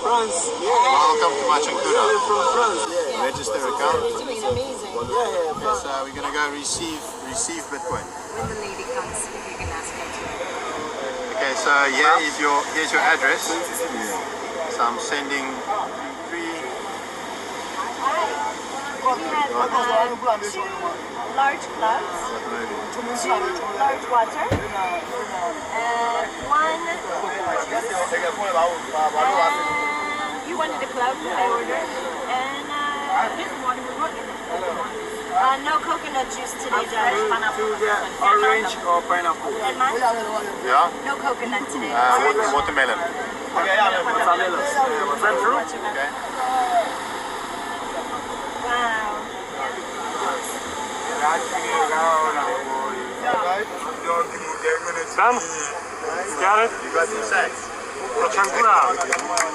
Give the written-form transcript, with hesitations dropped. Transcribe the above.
France. Yeah. Welcome to Machankuda. We're from France. Yeah. Register account. You're doing amazing. Yeah. Okay, so we're gonna go receive Bitcoin. When the lady comes, if you can ask her to. Okay, so here's your address. So I'm sending three. Two large clubs, two large water, and one. And you wanted a cloud that I ordered, and no coconut juice today, Josh. Orange or pineapple? And mine? Yeah. No coconut today. Watermelon. Watermelon. Grapefruit? Okay. Wow. Done? Got it? You got 2 sacks. Machankuda.